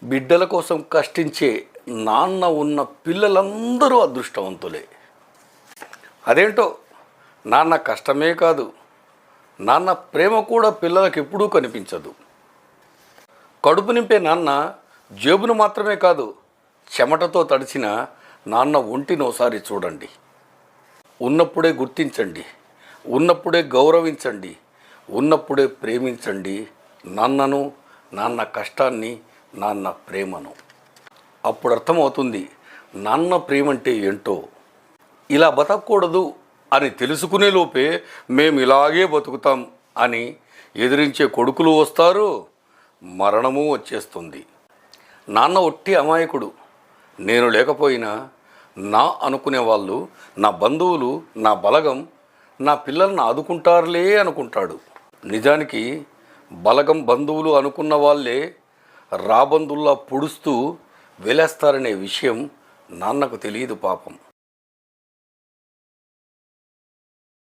బిడ్డల కోసం కష్టించే నాన్న ఉన్న పిల్లలందరూ అదృష్టవంతులే. అదేంటో నాన్న కష్టమే కాదు, నాన్న ప్రేమ కూడా పిల్లలకు ఎప్పుడూ కనిపించదు. కడుపు నింపే నాన్న జేబును మాత్రమే కాదు, చెమటతో తడిచిన నాన్న ఒంటిని ఒకసారి చూడండి. ఉన్నప్పుడే గుర్తించండి, ఉన్నప్పుడే గౌరవించండి, ఉన్నప్పుడే ప్రేమించండి నాన్నను, నాన్న కష్టాన్ని, నాన్న ప్రేమను. అప్పుడు అర్థమవుతుంది నాన్న ప్రేమంటే ఏంటో. ఇలా బతకూడదు అని తెలుసుకునే లోపే మేము ఇలాగే బతుకుతాం అని ఎదిరించే కొడుకులు వస్తారు, మరణము వచ్చేస్తుంది. నాన్న ఒట్టి అమాయకుడు. నేను లేకపోయినా నా అనుకునే వాళ్ళు, నా బంధువులు, నా బలగం నా పిల్లల్ని ఆదుకుంటారులే అనుకుంటాడు. నిజానికి బలగం బంధువులు అనుకున్న వాళ్ళే రాబందుల్లా పొడుస్తూ వెలేస్తారనే విషయం నాన్నకు తెలియదు పాపం.